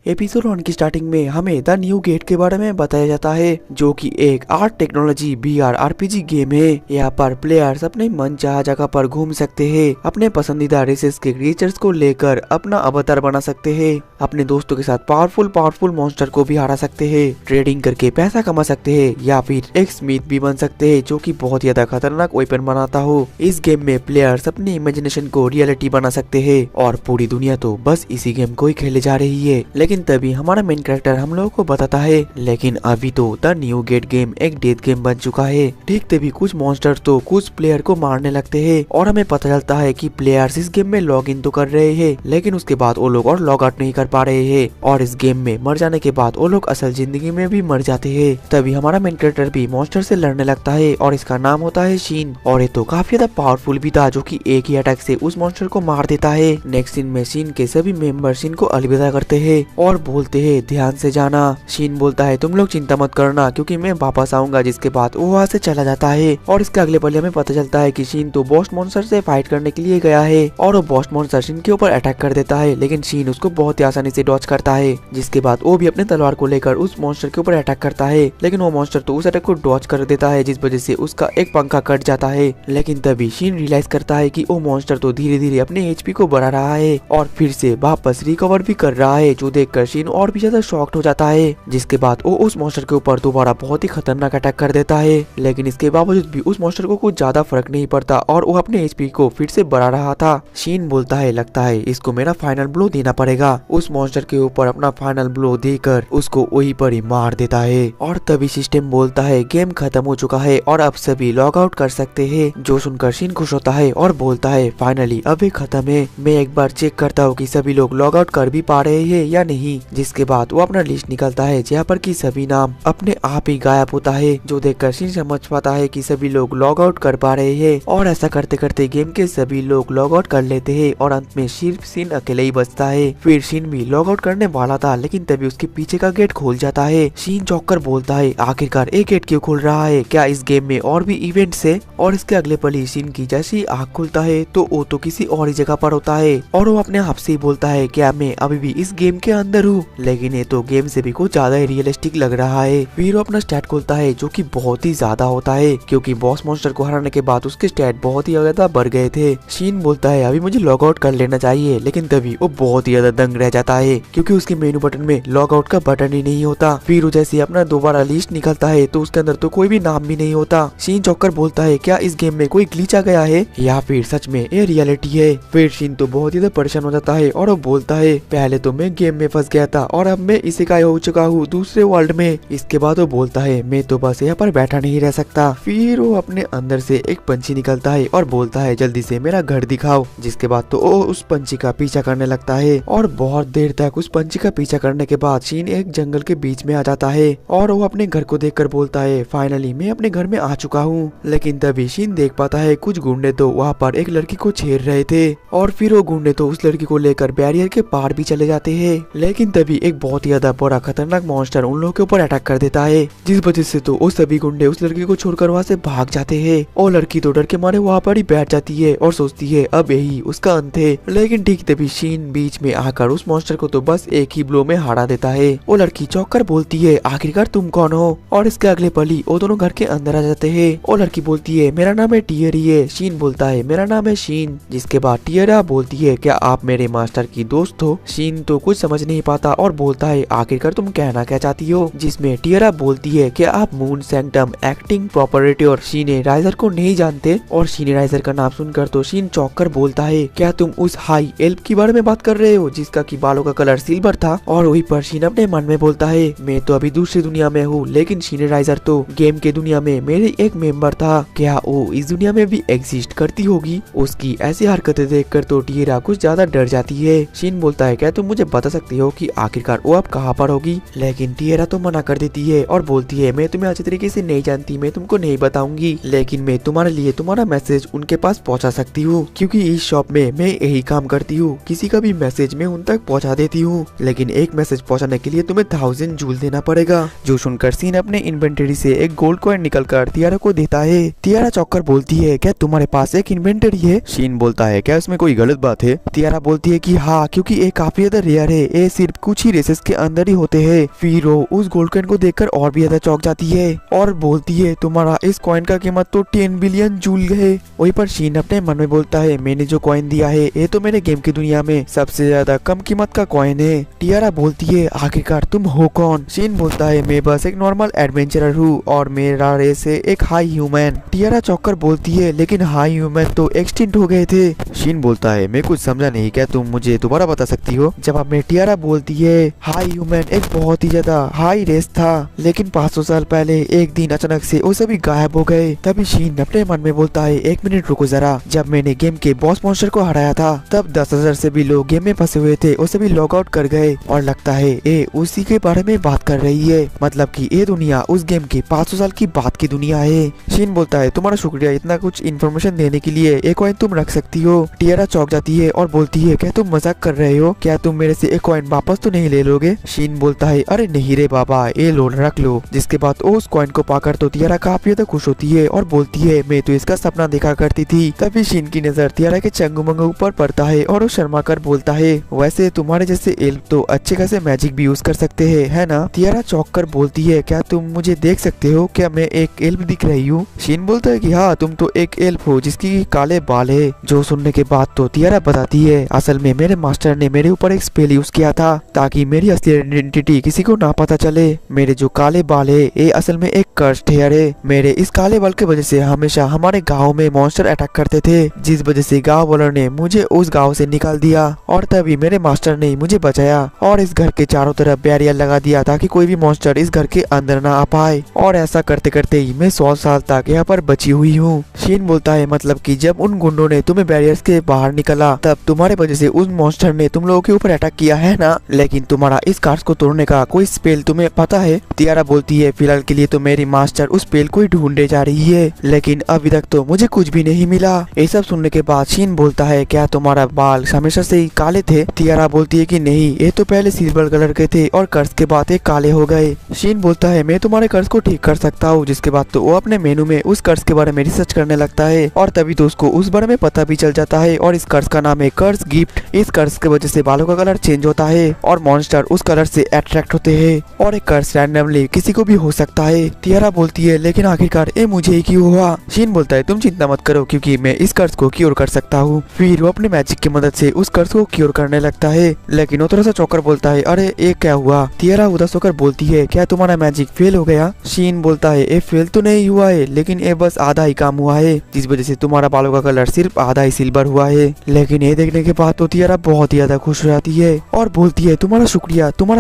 Episode 1 की starting में हमें द न्यू गेट के बारे में बताया जाता है, जो कि एक art technology VR RPG game है। यहाँ पर प्लेयर्स अपने मन चाह जगह पर घूम सकते हैं, अपने पसंदीदा रेसेस के क्रिएचर्स को लेकर अपना अवतार बना सकते हैं, अपने दोस्तों के साथ पावरफुल मॉन्स्टर को भी हरा सकते हैं, ट्रेडिंग करके पैसा कमा सकते हैं, या फिर एक स्मिथ भी बन सकते हैं जो कि बहुत ज्यादा खतरनाक वेपन बनाता हो। इस गेम में प्लेयर्स अपनी इमेजिनेशन को रियलिटी बना सकते हैं और पूरी दुनिया तो बस इसी गेम को ही खेले जा रही है। लेकिन तभी हमारा मेन कैरेक्टर हम लोगों को बताता है, लेकिन अभी तो द न्यू गेट गेम एक डेथ गेम बन चुका है। ठीक तभी कुछ मॉन्स्टर तो कुछ प्लेयर को मारने लगते हैं और हमें पता चलता है कि प्लेयर्स इस गेम में लॉग इन तो कर रहे हैं, लेकिन उसके बाद वो लोग और लॉग आउट नहीं कर पा रहे हैं, और इस गेम में मर जाने के बाद वो लोग असल जिंदगी में भी मर जाते हैं। तभी हमारा मेन कैरेक्टर भी मॉन्स्टर से लड़ने लगता है और इसका नाम होता है शीन, और ये तो काफी ज्यादा पावरफुल भी था, जो कि एक ही अटैक से उस मॉन्स्टर को मार देता है। नेक्स्ट सीन में शीन के सभी मेंबर शीन को अलविदा करते हैं और बोलते हैं ध्यान से जाना। शीन बोलता है तुम लोग चिंता मत करना क्योंकि मैं वापस आऊंगा, जिसके बाद वो वहाँ से चला जाता है। और इसके अगले पल हमें पता चलता है कि शीन तो बॉस मॉन्स्टर से फाइट करने के लिए गया है और वो बॉस मॉन्स्टर शीन के ऊपर अटैक कर देता है, लेकिन शीन उसको बहुत ही आसानी से डॉज करता है, जिसके बाद वो भी अपने तलवार को लेकर उस मॉन्स्टर के ऊपर अटैक करता है, लेकिन वो मॉन्स्टर तो उस अटैक को डॉज कर देता है, जिस वजह से उसका एक पंखा कट जाता है। लेकिन तभी शीन रियलाइज करता है कि वो मॉन्स्टर तो धीरे धीरे अपने HP को बढ़ा रहा है और फिर से वापस रिकवर भी कर रहा है, जो देखकर शीन और भी ज्यादा शॉक्ड हो जाता है। जिसके बाद वो उस मॉन्स्टर के ऊपर दोबारा बहुत ही खतरनाक अटैक कर देता है, लेकिन इसके बावजूद भी उस मॉन्स्टर को कुछ ज्यादा फर्क नहीं पड़ता और वो अपने HP को फिर से बढ़ा रहा था। शीन बोलता है लगता है इसको मेरा फाइनल ब्लो देना पड़ेगा। उस मॉन्स्टर के ऊपर अपना फाइनल ब्लो देकर उसको वहीं पर ही मार देता है, और तभी सिस्टम बोलता है गेम खत्म हो चुका है और अब सभी लॉग आउट कर सकते हैं। जो सुनकर शीन खुश होता है और बोलता है फाइनली अब ये खत्म है, मैं एक बार चेक करता हूँ कि सभी लोग लॉग आउट कर भी पा रहे हैं या नहीं। जिसके बाद वो अपना लिस्ट निकलता है जहाँ पर कि सभी नाम अपने आप ही गायब होता है, जो देखकर शीन समझ पाता है कि सभी लोग लॉग आउट कर पा रहे हैं, और ऐसा करते करते गेम के सभी लोग लॉग आउट कर लेते हैं और अंत में सिर्फ शीन अकेले ही बचता है। फिर शीन भी लॉग आउट करने वाला था, लेकिन तभी उसके पीछे का गेट खुल जाता है। शीन चौंककर बोलता है आखिरकार एक गेट क्यों खुल रहा है, क्या इस गेम में और भी इवेंट्स है? और इसके अगले पल ही शीन की जैसी आँख खुलता है तो वो तो किसी और ही जगह पर होता है, और वो अपने आप से ही बोलता है क्या मैं अभी भी इस गेम के अंदर हूँ, लेकिन ये तो गेम से भी कुछ ज्यादा ही रियलिस्टिक लग रहा है। फिर वो अपना स्टैट खोलता है जो कि बहुत ही ज्यादा होता है, क्योंकि बॉस मॉन्स्टर को हराने के बाद उसके स्टैट बहुत ही ज्यादा बढ़ गए थे। शीन बोलता है अभी मुझे लॉग आउट कर लेना चाहिए, लेकिन तभी वो बहुत ही ज्यादा दंग रह जाता है क्योंकि उसके मेनू बटन में लॉग आउट का बटन ही नहीं होता। फिर वो जैसे अपना दोबारा लिस्ट निकलता है तो उसके अंदर तो कोई भी नाम भी नहीं होता। शीन चौंककर बोलता है क्या इस गेम में कोई ग्लिच आ गया है या फिर सच में ये रियलिटी है? फिर शीन तो बहुत ही परेशान हो जाता है और वो बोलता है पहले तो मैं गेम में फंस गया था और अब मैं इसी का हो चुका हूँ दूसरे वर्ल्ड में। इसके बाद वो बोलता है मैं तो बस यहाँ पर बैठा नहीं रह सकता। फिर वो अपने अंदर से एक पंछी निकलता है और बोलता है जल्दी से मेरा घर दिखाओ। जिसके बाद तो वो उस पंछी का पीछा करने लगता है और बहुत देर तक उस पंछी का पीछा करने के बाद शीन एक जंगल के बीच में आ जाता है और वो अपने घर को देखकर बोलता है फाइनली मैं अपने घर में आ चुका हूँ। लेकिन तभी शीन देख पाता है कुछ गुंडे तो वहाँ पर एक लड़की को छेड़ रहे थे, और फिर वो गुंडे तो उस लड़की को लेकर बैरियर के पार भी चले जाते हैं। लेकिन तभी एक बहुत ही ज्यादा बड़ा खतरनाक मॉन्स्टर उन लोगों के ऊपर अटैक कर देता है, जिस वजह से तो वो सभी गुंडे उस लड़की को छोड़कर वहाँ से भाग जाते हैं, और लड़की तो डर के मारे वहाँ पर ही बैठ जाती है और सोचती है अब यही उसका अंत है। लेकिन ठीक तभी शीन बीच में आकर उस मॉन्स्टर को तो बस एक ही ब्लो में हरा देता है। वो लड़की चौंककर बोलती है आखिरकार तुम कौन हो? और इसके अगले पल ही वो दोनों घर के अंदर आ जाते हैं। वो लड़की बोलती है मेरा नाम है टियरी है। शीन बोलता है मेरा नाम है शीन। जिसके बाद टियरा बोलती है क्या आप मेरे मास्टर की दोस्त हो? शीन तो कुछ समझ नहीं पाता और बोलता है आखिरकार तुम कहना क्या चाहती हो? जिसमें टियरा बोलती है क्या आप मून सैंक्टम एक्टिंग प्रॉपर्टी और शीने राइजर को नहीं जानते? और शीने राइजर का नाम सुनकर तो शीन चौंककर बोलता है क्या तुम उस हाई एल्फ के बारे में बात कर रहे हो जिसका की बालों का कलर सिल्वर था? और वही पर शीन अपने मन में बोलता है मैं तो अभी दूसरी दुनिया में हूँ, लेकिन शीने राइजर तो गेम के दुनिया में मेरे एक मेंबर था, क्या वो इस दुनिया में भी एग्जिस्ट करती होगी? उसकी ऐसी हरकतें देखकर तो टियरा कुछ ज्यादा डर जाती है। शीन बोलता है क्या तुम मुझे बता सकती हो कि आखिरकार वो अब कहाँ पर होगी? लेकिन टियरा तो मना कर देती है और बोलती है मैं तुम्हें अच्छी तरीके से नहीं जानती, मैं तुमको नहीं बताऊंगी, लेकिन मैं तुम्हारे लिए तुम्हारा मैसेज उनके पास पहुंचा सकती हूँ क्योंकि इस शॉप में मैं यही काम करती हूँ, किसी का भी मैसेज मैं उन तक पहुंचा देती हूँ, लेकिन एक मैसेज पहुंचाने के लिए तुम्हें 1000 जूल देना पड़ेगा। जो सुनकर शीन अपने इन्वेंटरी से एक गोल्ड कॉइन निकलकर टियरा को देता है। टियरा चौंककर बोलती है क्या तुम्हारे पास एक इन्वेंटरी है? शीन बोलता है क्या इसमें कोई गलत बात है? टियरा बोलती है कि हाँ क्योंकि ये काफी ज्यादा रेयर है, ये सिर्फ कुछ ही रेसेस के अंदर ही होते हैं। फिर वो उस गोल्ड कॉइन को देखकर और भी ज्यादा चौंक जाती है और बोलती है तुम्हारा इस कॉइन का कीमत तो 10 बिलियन जूल है। वहीं पर शीन अपने मन में बोलता है मैंने जो कॉइन दिया है ये तो मेरे गेम की दुनिया में सबसे ज्यादा कम कीमत का कॉइन है। टियारा बोलती है आखिरकार तुम हो कौन? शीन बोलता है मैं बस एक नॉर्मल एडवेंचरर हूँ और मेरा रेस है एक हाई ह्यूमन। टियारा चौंक बोलती है लेकिन हाई ह्यूमन तो एक्सटिंक्ट हो गए थे। शीन बोलता है मैं कुछ समझा नहीं, क्या तुम मुझे दोबारा बता सकती हो? जवाब में टियारा बोलती है हाई ह्यूमन एक बहुत ही ज्यादा हाई रेस था, लेकिन 500 साल पहले एक दिन अचानक से वो सभी गायब हो गए। तभी शीन अपने मन में बोलता है एक मिनट रुको जरा, जब मैंने गेम के बॉस मॉन्स्टर को हराया था तब 10,000 से भी लोग गेम में फंसे हुए थे, वो सभी लॉग आउट कर गए और लगता है ये उसी के बारे में बात कर रही है, मतलब कि ये दुनिया उस गेम की 500 साल की बात की दुनिया है। शीन बोलता है तुम्हारा शुक्रिया इतना कुछ इन्फॉर्मेशन देने के लिए, एक कॉइन तुम रख सकती हो। टियारा चौंक जाती है और बोलती है क्या तुम मजाक कर रहे हो? क्या तुम मेरे से एक कॉइन वापस तो नहीं ले लोगे? शीन बोलता है अरे नहीं रे बाबा ये लो रख लो। जिसके बाद उस कॉइन को पाकर तो टियारा काफी ज्यादा खुश होती है और बोलती है मैं तो इसका सपना देखा करती थी। तभी शीन की नजर टियारा के चंगू मंगू ऊपर पड़ता है और वो शर्मा कर बोलता है वैसे तुम्हारे जैसे एल्फ तो अच्छे खासे मैजिक भी यूज कर सकते हैं है ना? टियारा चौंक कर बोलती है क्या तुम मुझे देख सकते हो? क्या मैं एक एल्फ दिख रही हूँ? शीन बोलता है कि हाँ तुम तो एक एल्फ हो जिसकी काले बाल है। जो सुनने के बाद तो टियारा बताती है असल में मेरे मास्टर ने मेरे ऊपर एक स्पेल यूज किया था ताकि मेरी असली आइडेंटिटी किसी को ना पता चले। मेरे जो काले बाल है ये असल में एक कर्स्ड हेयर है। मेरे इस काले बाल की वजह से हमेशा हमारे गाँव में मॉन्स्टर अटैक करते थे, जिस वजह से गाँव वालों ने मुझे उस गाँव से निकाल दिया और तभी मेरे मास्टर ने मुझे बचाया और इस घर के चारों तरफ बैरियर लगा दिया ताकि कोई भी मॉन्स्टर इस घर के अंदर ना आ पाए। और ऐसा करते करते ही मैं 100 साल तक यहाँ पर बची हुई हूँ। शीन बोलता है मतलब कि जब उन गुंडों ने तुम्हें बैरियर्स के बाहर निकाला तब तुम्हारे वजह से उस मॉन्स्टर ने तुम लोगों के ऊपर अटैक किया है ना? लेकिन तुम्हारा इस कार्ड को तोड़ने का कोई स्पेल तुम्हें पता है? टियारा बोलती है फिलहाल के लिए तो मेरी मास्टर उस स्पेल को ही ढूंढे जा रही है, लेकिन अभी तक तो मुझे कुछ भी नहीं मिला। ये सब सुनने के बाद शीन बोलता है क्या तुम्हारा बाल हमेशा से ही काले थे? टियारा बोलती है कि नहीं ये तो पहले सिल्वर कलर के थे और कर्ज के बाद एक काले हो गए। शीन बोलता है मैं तुम्हारे कर्ज को ठीक कर सकता हूँ। जिसके बाद तो वो अपने मेनू में उस कर्ज के बारे में रिसर्च करने लगता है और तभी तो उसको उस बारे में पता भी चल जाता है और इस कर्ज का नाम है कर्ज गिफ्ट। इस कर्ज की वजह से बालों का कलर चेंज होता है और मॉन्स्टर उस कलर से अट्रैक्ट होते हैं और एक कर्ज रैंडमली किसी को भी हो सकता है। टियारा बोलती है लेकिन आखिरकार ये मुझे ही क्यों हुआ? शीन बोलता है तुम चिंता मत करो क्योंकि मैं इस कर्ज को क्योर कर सकता हूँ। फिर वो अपने मैजिक की मदद से उस कर्ज को क्योर करने लगता है, लेकिन वो थोड़ा सा चौंकर बोलता है अरे ये क्या हुआ? टियारा उदास होकर बोलती है क्या तुम्हारा मैजिक फेल हो गया? शीन बोलता है ये फेल तो नहीं हुआ है, लेकिन ये बस आधा ही काम हुआ है, जिस वजह से तुम्हारा बालों का कलर सिर्फ आधा ही सिल्वर हुआ है। लेकिन ये देखने के बाद तो टियारा बहुत ही ज्यादा खुश हो जाती है और बोलती है तुम्हारा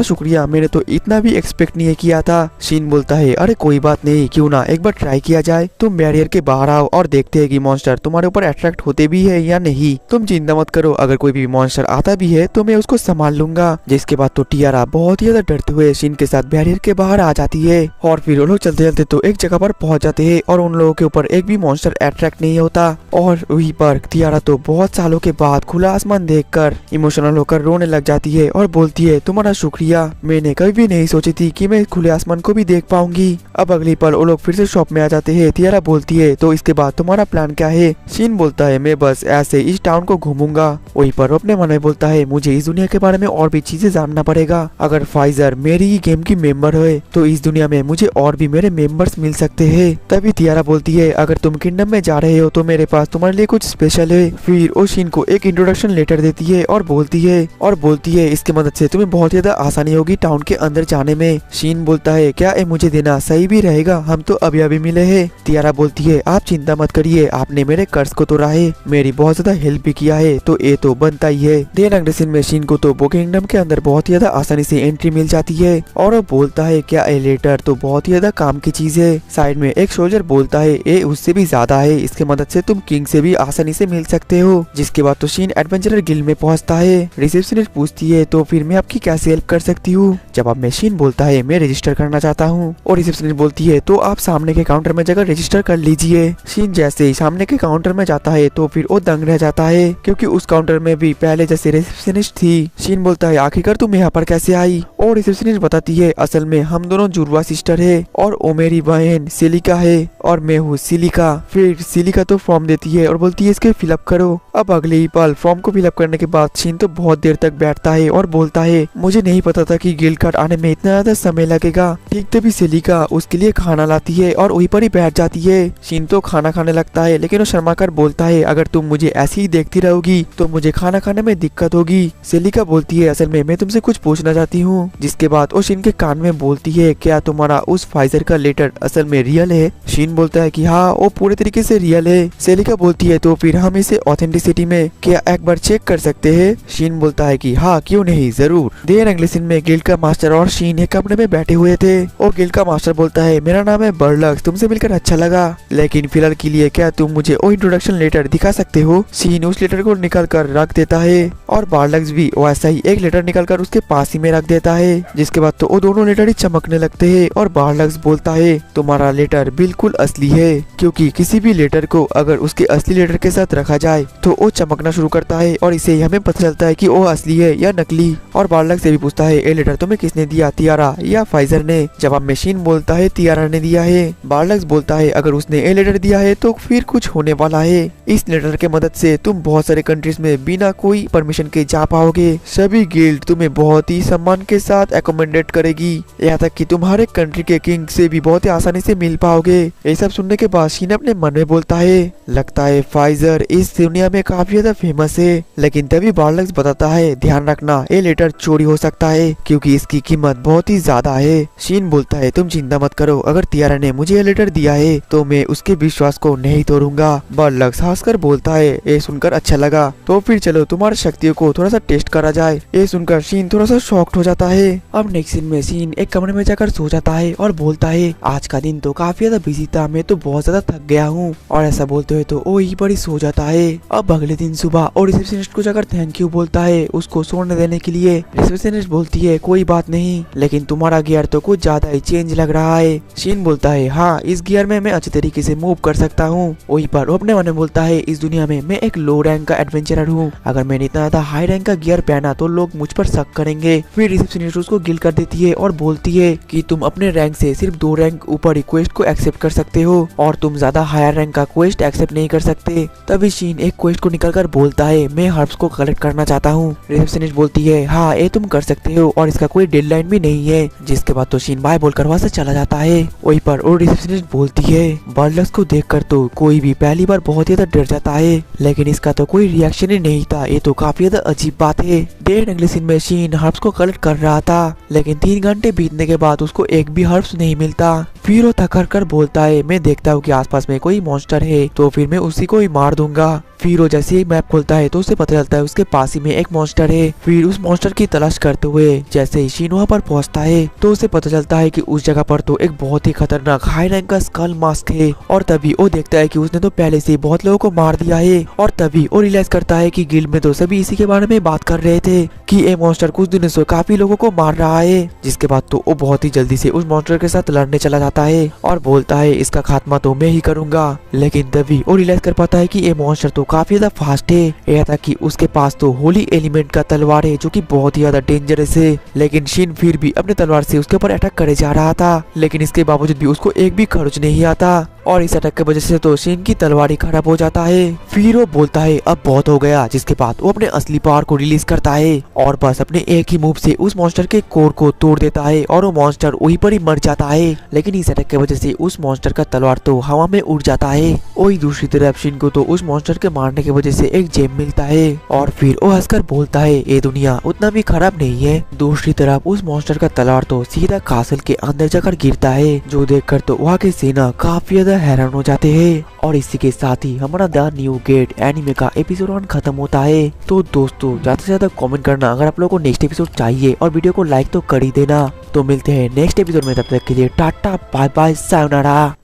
शुक्रिया, मैंने तो इतना भी एक्सपेक्ट नहीं किया था। शीन बोलता है अरे कोई बात नहीं, क्यों ना एक बार ट्राई किया जाए। तुम बैरियर के बाहर आओ और देखते हैं कि मॉन्स्टर तुम्हारे ऊपर अट्रैक्ट होते भी है या नहीं। तुम चिंता मत करो, अगर कोई भी मॉन्स्टर आता भी है तो मैं उसको संभाल लूंगा। जिसके बाद तो टियारा बहुत ही ज्यादा डरते हुए शीन के साथ बैरियर के बाहर आ जाती है और फिर वो लोग चलते चलते तो एक जगह पर पहुंच जाते हैं और उन लोगों के ऊपर एक भी मॉन्स्टर अट्रैक्ट नहीं होता। और वहीं पर टियारा तो बहुत सालों के बाद खुला आसमान देखकर इमोशनल होकर रोने लग जाती है और बोलती है तुम्हारा शुक्रिया, मैंने कभी भी नहीं सोची थी कि मैं खुले आसमान को भी देख पाऊंगी। अब अगली पल वो लोग फिर से शॉप में आ जाते हैं। टियारा बोलती है तो इसके बाद तुम्हारा प्लान क्या है? शीन बोलता है मैं बस ऐसे इस टाउन को घूमूंगा। वहीं पर अपने मन में बोलता है मुझे इस दुनिया के बारे में और भी चीजें जानना पड़ेगा। अगर फाइजर मेरी ही गेम की मेंबर है तो इस दुनिया में मुझे और भी मेरे मेंबर्स मिल सकते हैं। तभी टियारा बोलती है अगर तुम किंगडम में जा रहे हो तो मेरे पास तुम्हारे लिए कुछ स्पेशल है। फिर वो शीन को एक इंट्रोडक्शन लेटर देती है और बोलती है इसकी मदद से तुम्हें बहुत ज्यादा आसानी होगी टाउन के अंदर जाने में। शीन बोलता है क्या ये मुझे देना सही भी रहेगा? हम तो अभी अभी मिले हैं। टियारा बोलती है आप चिंता मत करिए, आपने मेरे कर्ज को तोड़ा है, मेरी बहुत ज्यादा हेल्प भी किया है तो ये तो बनता ही है। देन अगले सीन में शीन को तो वो किंगडम के अंदर बहुत ही ज्यादा आसानी से एंट्री मिल जाती है और वो बोलता है क्या ये लेटर तो बहुत ही ज्यादा काम की चीज है। साइड में एक सोल्जर बोलता है ये उससे भी ज्यादा है, इसके मदद से तुम किंग से भी आसानी से मिल सकते हो। जिसके बाद तो शीन एडवेंचरर गिल्ड में पहुंचता है। रिसेप्शनिस्ट पूछती है तो फिर मैं आपकी कैसे हेल्प कर सकती हूँ? जवाब में शीन बोलता है मैं रजिस्टर करना चाहता हूँ और रिसेप्शनिस्ट बोलती है तो आप सामने के काउंटर में जाकर रजिस्टर कर लीजिए। शीन जैसे ही सामने के काउंटर में जाता है तो फिर वो दंग रह जाता है क्योंकि उस काउंटर में भी पहले जैसे रिसेप्शनिस्ट थी। शीन बोलता है आखिरकार तुम यहाँ पर कैसे आई? और रिसेप्शनिस्ट बताती है असल में हम दोनों जुड़वा सिस्टर है और वो मेरी बहन सिलिका है और मैं हूँ सिलिका। फिर सिलिका तो फॉर्म देती है और बोलती है इसके फिलअप करो। अब अगले ही पल फॉर्म को फिलअप करने के बाद शीन तो बहुत देर तक बैठता है और बोलता है मुझे नहीं पता था कि गिल्ड कार्ड आने में इतना ज्यादा समय लगेगा। ठीक तभी सेलिका उसके लिए खाना लाती है और वहीं पर ही बैठ जाती है। शीन तो खाना खाने लगता है लेकिन वो शर्मा कर बोलता है अगर तुम मुझे ऐसे ही देखती रहोगी तो मुझे खाना खाने में दिक्कत होगी। सेलिका बोलती है असल में मैं तुमसे कुछ पूछना चाहती हूँ। जिसके बाद वो शीन के कान में बोलती है क्या तुम्हारा उस फाइजर का लेटर असल में रियल है? शीन बोलता है कि हाँ वो पूरे तरीके से रियल है। सेलिका बोलती है तो फिर हम इसे ऑथेंटिसिटी में क्या एक बार चेक कर सकते हैं? शीन बोलता है कि हाँ क्यों नहीं, जरूर। देर अगले सीन में गिल्ड का मास्टर और शीन एक कमरे में बैठे हुए थे और गिल्ड का मास्टर बोलता है मेरा नाम है बर्लक्स, तुमसे मिलकर अच्छा लगा, लेकिन फिलहाल के लिए क्या तुम मुझे वो इंट्रोडक्शन लेटर दिखा सकते हो? शीन उस लेटर को निकाल कर रख देता है और बर्लक्स भी वैसा ही एक लेटर निकाल कर उसके पास ही में रख देता है। जिसके बाद तो वो दोनों लेटर ही चमकने लगते हैं और बर्लक्स बोलता है तुम्हारा लेटर बिल्कुल असली है, क्योंकि किसी भी लेटर को अगर उसके असली लेटर के साथ रखा जाए तो वो चमकना शुरू करता है और इसे हमें पता चलता है कि वो असली है या नकली। और बर्लक्स से भी पूछता है ये लेटर तुम्हें किसने दिया, तियारा या फाइजर ने? जवाब में शीन बोलता है तियारा ने दिया है। बर्लक्स बोलता है अगर उसने ये लेटर दिया है तो फिर कुछ होने वाला है। इस लेटर के मदद से तुम बहुत सारे कंट्रीज में बिना कोई परमिशन के जा पाओगे। सभी गिल्ड तुम्हें बहुत ही सम्मान के साथ एकोमोडेट करेगी, यहाँ तक कि तुम हर एक कंट्री के किंग से भी बहुत ही आसानी से मिल पाओगे। ये सब सुनने के बाद शीन अपने मन में बोलता है लगता है फाइजर इस दुनिया में काफी ज्यादा फेमस है। लेकिन तभी बर्लक्स बताता है ध्यान रखना ये लेटर चोरी हो सकता है क्योंकि इसकी कीमत बहुत ही ज्यादा है। शीन बोलता है तुम चिंता मत करो, अगर तियारा ने मुझे ये लेटर दिया है तो मैं उसके विश्वास को नहीं तोड़ूंगा। बर्लक्स हंसकर बोलता है ये सुनकर अच्छा लगा, तो फिर चलो तुम्हारी शक्तियों को थोड़ा सा टेस्ट करा जाए। ये सुनकर शीन थोड़ा सा शॉक्ड हो जाता है। अब नेक्स्ट सीन में शीन एक कमरे में जाकर सो जाता है और बोलता है आज का दिन तो काफी ज्यादा बिजी था, मैं तो बहुत ज्यादा थक गया हूँ। और ऐसा बोलते हुए तो वो ही पर ही सो जाता है। अब अगले दिन सुबह और रिसेप्शनिस्ट को जाकर थैंक यू बोलता है उसको सोने देने के लिए। रिसेप्शनिस्ट बोलती है कोई बात नहीं, लेकिन तुम्हारा गियर तो कुछ ज्यादा ही चेंज लग रहा है। शीन बोलता है हाँ इस गियर में मैं अच्छे तरीके से मूव कर सकता हूँ। वही पर वो अपने मन में बोलता है इस दुनिया में मैं एक लो रैंक का एडवेंचरर हूँ, अगर मैंने इतना ज्यादा हाई रैंक का गियर पहना तो लोग मुझ पर शक करेंगे। फिर रिसेप्शनिस्ट उसको गिल्ड कर देती है और बोलती है कि तुम अपने रैंक से सिर्फ 2 रैंक ऊपर रिक्वेस्ट को एक्सेप्ट कर सकते हो और तुम ज्यादा हायर रैंक का क्वेस्ट एक्सेप्ट नहीं कर सकते। तभी शीन एक क्वेस्ट को निकल कर बोलता है मैं हर्ब्स को कलेक्ट करना चाहता हूँ। रिसेप्शनिस्ट बोलती है हाँ ये तुम कर सकते हो और इसका कोई डेडलाइन भी नहीं है। जिसके बाद तो शीन बाय बोलकर वहाँ से चला जाता है। वहीं पर और रिसेप्शनिस्ट बोलती है बर्लक्स को देखकर तो कोई भी पहली बार बहुत ज्यादा डर जाता है, लेकिन इसका तो कोई रिएक्शन ही नहीं था, ये तो काफी ज्यादा अजीब बात है। डेढ़ अगले सीन में शीन हर्ब्स को कलेक्ट कर रहा था, लेकिन 3 घंटे बीतने के बाद उसको एक भी हर्ब्स नहीं मिलता। फिर वो थक कर बोलता है मैं देखता हूँ कि आसपास में कोई मॉन्स्टर है तो फिर मैं उसी को ही मार दूंगा। फिर वो जैसे ही मैप खोलता है तो उसे पता चलता है उसके पास ही में एक मॉन्स्टर है। फिर उस मॉन्स्टर की तलाश करते हुए जैसे ही शीन वहाँ पर पहुँचता है तो उसे पता चलता है कि उस जगह पर तो एक बहुत ही खतरनाक हाई रैंक का स्कल मास्क है। और तभी वो देखता है कि उसने तो पहले से बहुत लोगों को मार दिया है। और तभी वो रियलाइज करता है कि गिल्ड में तो सभी इसी के बारे में बात कर रहे थे कि ये मॉन्स्टर कुछ दिनों से काफी लोगों को मार रहा है। जिसके बाद तो वो बहुत ही जल्दी से उस मॉन्स्टर के साथ लड़ने चला जाता है और बोलता है इसका खात्मा तो मैं ही करूंगा। लेकिन तभी वो रियलाइज कर पाता है कि ये मॉन्स्टर तो काफी ज्यादा फास्ट है। यह था कि उसके पास तो होली एलिमेंट का तलवार है जो कि बहुत ही ज्यादा डेंजरस है। लेकिन शीन फिर भी अपने तलवार से उसके ऊपर अटैक करे जा रहा था, लेकिन इसके बावजूद भी उसको एक भी खर्च नहीं आता और इस अटैक की वजह से तो शीन की तलवार ही खराब हो जाता है। फिर वो बोलता है अब बहुत हो गया। जिसके बाद वो अपने असली पावर को रिलीज करता है और बस अपने एक ही मूव से उस मॉन्स्टर के कोर को तोड़ देता है और वो मॉन्स्टर वहीं पर ही मर जाता है। लेकिन इस अटैक की वजह से उस मॉन्स्टर का तलवार तो हवा में उड़ जाता है। वही दूसरी तरफ शीन को तो उस मॉन्स्टर के मारने की वजह से एक जेम मिलता है और फिर वो हंसकर बोलता है ये दुनिया उतना भी खराब नहीं है। दूसरी तरफ उस मॉन्स्टर का तलवार तो सीधा कासल के अंदर जाकर गिरता है, जो देखकर तो वहाँ की सेना काफी ज्यादा हैरान हो जाते हैं। और इसी के साथ ही हमारा द न्यू गेट एनिमे का एपिसोड 1 खत्म होता है। तो दोस्तों ज्यादा से ज्यादा कमेंट करना अगर आप लोगों को नेक्स्ट एपिसोड चाहिए और वीडियो को लाइक तो कर ही देना। तो मिलते हैं नेक्स्ट एपिसोड में, तब तक के लिए टाटा बाय बाय सायोनारा।